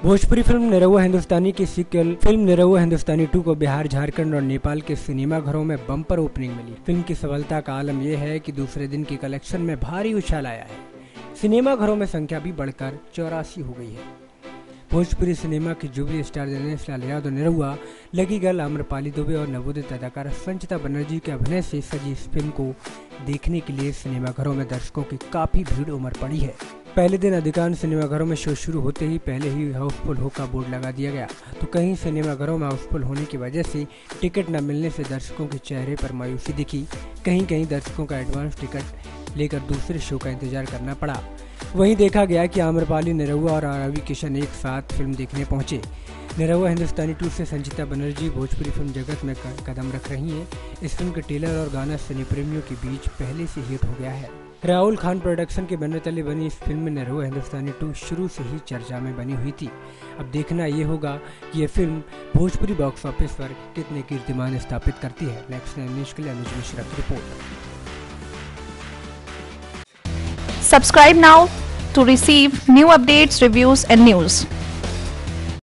Bhojpuri film Nirahua हिंदुस्तानी की sequel film Nirahua हिंदुस्तानी 2 को बिहार, झारखंड और नेपाल के सिनेमाघरों में बम्पर ओपनिंग मिली। फिल्म की सफलता का आलम यह है कि दूसरे दिन की कलेक्शन में भारी उछाल आया है। सिनेमाघरों में संख्या भी बढ़कर 84 हो गई है। भोजपुरी सिनेमा की jubilee star Dinesh Lal Yadav Nirahua, lucky girl Amrapali Dubey और नवोदित अदाकारा संचिता बनर्जी के अभिनय से सजी इस फिल्म को देखने के लिए सिनेमाघरों में दर्शकों की काफी भीड़ उमड़ पड़ी है। पहले दिन अधिकांश सिनेमाघरों में शो शुरू होते ही पहले ही हाउसफुल हो का बोर्ड लगा दिया गया, तो कहीं सिनेमाघरों में हाउसफुल होने की वजह से टिकट न मिलने से दर्शकों के चेहरे पर मायूसी दिखी। कहीं दर्शकों का एडवांस टिकट लेकर दूसरे शो का इंतजार करना पड़ा। वहीं देखा गया कि आम्रपाली, निरहुआ और रवि किशन एक साथ फिल्म देखने पहुंचे। निरहुआ हिंदुस्तानी 2 से संचिता बनर्जी भोजपुरी फिल्म जगत में कदम रख रही हैं। इस फिल्म के ट्रेलर और गाना सिने प्रेमियों के बीच पहले से हिट हो गया है। राहुल खान प्रोडक्शन के बैनर तले बनी इस फिल्म में निरहुआ हिंदुस्तानी 2 शुरू से ही चर्चा में बनी हुई थी। अब देखना ये होगा कि ये फिल्म भोजपुरी बॉक्स ऑफिस पर कितने कीर्तिमान स्थापित करती है। नेक्स्ट न्यूज़ के लिए अनुज मिश्रा की report. Subscribe now to receive new updates, reviews and news.